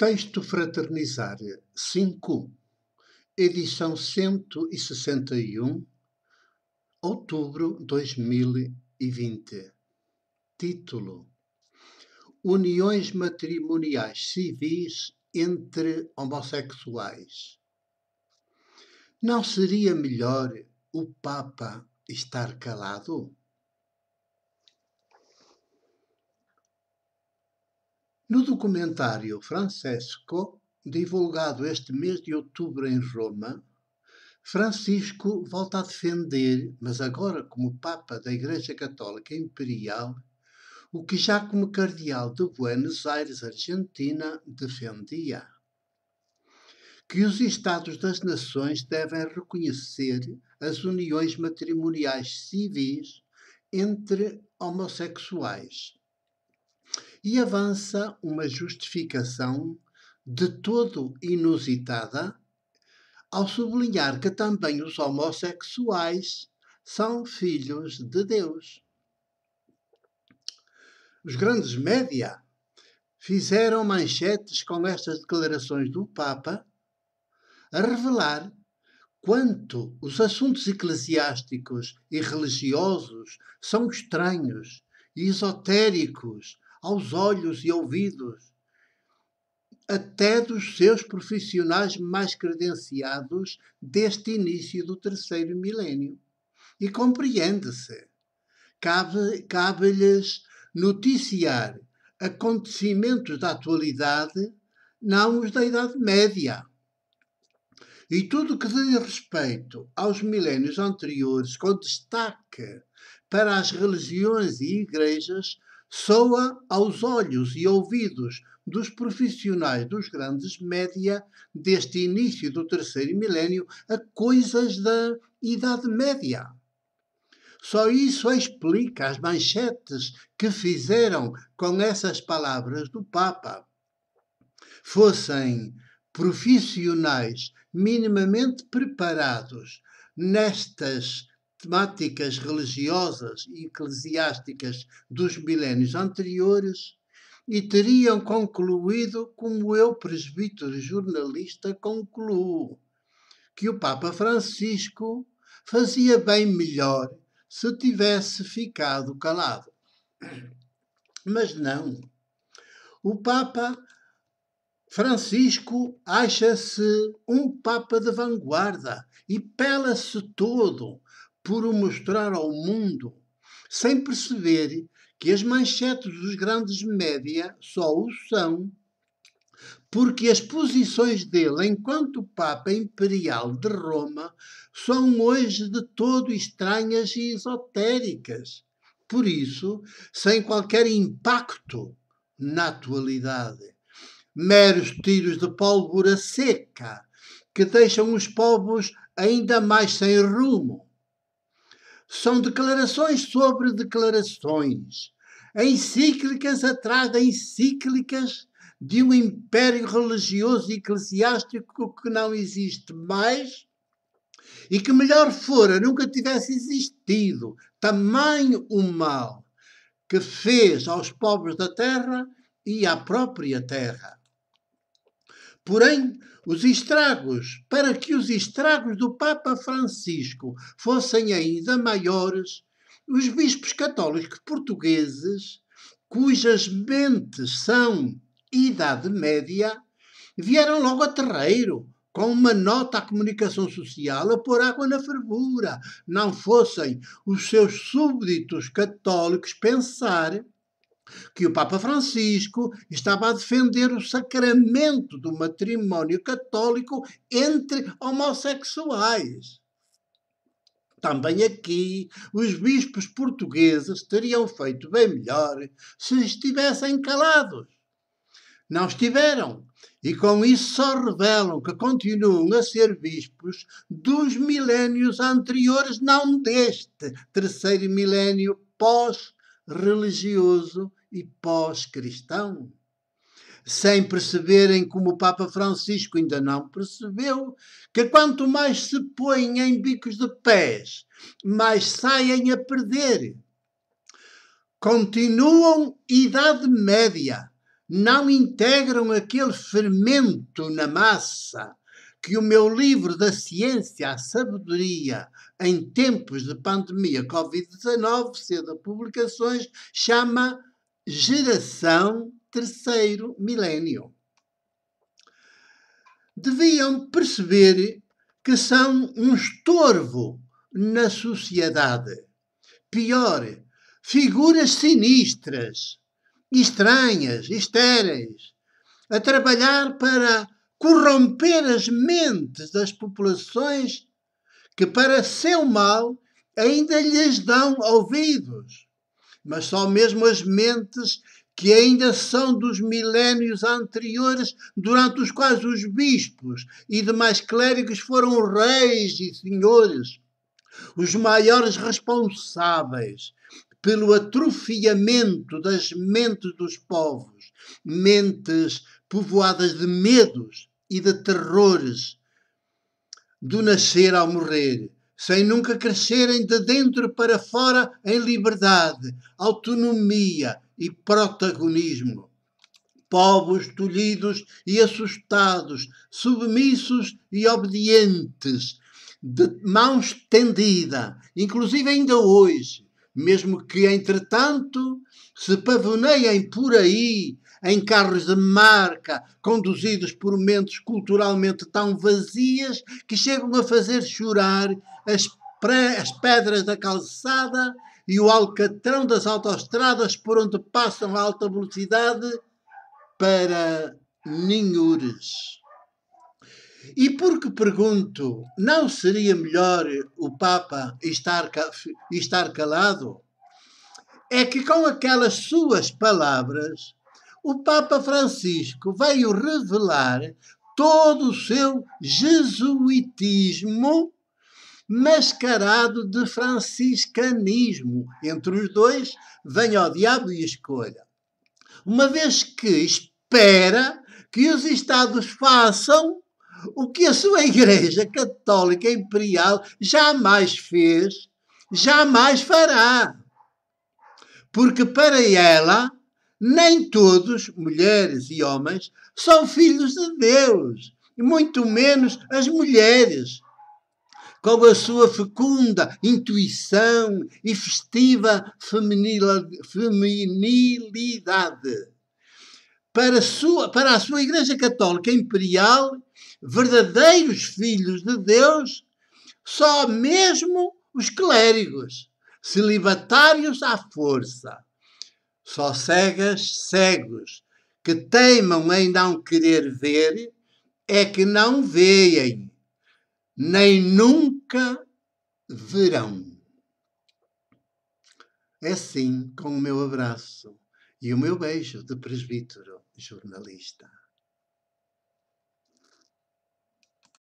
Texto Fraternizar 5, edição 161, outubro 2020. Título: Uniões matrimoniais civis entre homossexuais. Não seria melhor o Papa estar calado? No documentário Francesco, divulgado este mês de outubro em Roma, Francisco volta a defender, mas agora como Papa da Igreja Católica Imperial, o que já como Cardeal de Buenos Aires, Argentina, defendia: que os Estados das Nações devem reconhecer as uniões matrimoniais civis entre homossexuais. E avança uma justificação de todo inusitada ao sublinhar que também os homossexuais são filhos de Deus. Os grandes média fizeram manchetes com estas declarações do Papa a revelar quanto os assuntos eclesiásticos e religiosos são estranhos e esotéricos aos olhos e ouvidos, até dos seus profissionais mais credenciados deste início do terceiro milénio. E compreende-se, cabe-lhes noticiar acontecimentos da atualidade, não os da Idade Média. E tudo que diz respeito aos milénios anteriores, com destaque para as religiões e igrejas, soa aos olhos e ouvidos dos profissionais dos grandes média deste início do terceiro milénio a coisas da Idade Média. Só isso explica as manchetes que fizeram com essas palavras do Papa. Fossem profissionais minimamente preparados nestas temáticas religiosas e eclesiásticas dos milénios anteriores, e teriam concluído como eu, presbítero jornalista, concluo, que o Papa Francisco fazia bem melhor se tivesse ficado calado. Mas não. O Papa Francisco acha-se um Papa de vanguarda e pela-se todo por o mostrar ao mundo, sem perceber que as manchetes dos grandes média só o são porque as posições dele enquanto Papa Imperial de Roma são hoje de todo estranhas e esotéricas. Por isso, sem qualquer impacto na atualidade. Meros tiros de pólvora seca que deixam os povos ainda mais sem rumo. São declarações sobre declarações, encíclicas atrás de encíclicas de um império religioso e eclesiástico que não existe mais e que melhor fora nunca tivesse existido. Tamanho o mal que fez aos povos da terra e à própria terra. Porém, para que os estragos do Papa Francisco fossem ainda maiores, os bispos católicos portugueses, cujas mentes são Idade Média, vieram logo a terreiro, com uma nota à comunicação social a pôr água na fervura. Não fossem os seus súbditos católicos pensar que o Papa Francisco estava a defender o sacramento do matrimónio católico entre homossexuais. Também aqui, os bispos portugueses teriam feito bem melhor se estivessem calados. Não estiveram. E com isso só revelam que continuam a ser bispos dos milénios anteriores, não deste terceiro milénio pós-religioso e pós-cristão, sem perceberem, como o Papa Francisco ainda não percebeu, que quanto mais se põem em bicos de pés, mais saem a perder. Continuam Idade Média, não integram aquele fermento na massa que o meu livro da ciência à sabedoria em tempos de pandemia Covid-19, cedo a publicações, chama Geração Terceiro Milénio. Deviam perceber que são um estorvo na sociedade. Pior, figuras sinistras, estranhas, estéreis, a trabalhar para corromper as mentes das populações que, para seu mal, ainda lhes dão ouvidos, mas só mesmo as mentes que ainda são dos milénios anteriores, durante os quais os bispos e demais clérigos foram reis e senhores, os maiores responsáveis pelo atrofiamento das mentes dos povos, mentes povoadas de medos e de terrores, do nascer ao morrer, sem nunca crescerem de dentro para fora em liberdade, autonomia e protagonismo. Povos tolhidos e assustados, submissos e obedientes, de mão estendida, inclusive ainda hoje, mesmo que, entretanto, se pavoneiem por aí em carros de marca, conduzidos por mentes culturalmente tão vazias que chegam a fazer chorar as pedras da calçada e o alcatrão das autoestradas por onde passam a alta velocidade para ninhures. E porque pergunto, não seria melhor o Papa estar calado? É que com aquelas suas palavras, o Papa Francisco veio revelar todo o seu jesuitismo mascarado de franciscanismo. Entre os dois, venha ao diabo e escolha. Uma vez que espera que os Estados façam o que a sua Igreja Católica Imperial jamais fez, jamais fará. Porque para ela, nem todos, mulheres e homens, são filhos de Deus, muito menos as mulheres, com a sua fecunda intuição e festiva feminilidade. Para a sua Igreja Católica Imperial, verdadeiros filhos de Deus, só mesmo os clérigos, celibatários à força, só cegos, que teimam em não querer ver, é que não veem, nem nunca verão. É assim, com o meu abraço e o meu beijo de presbítero jornalista.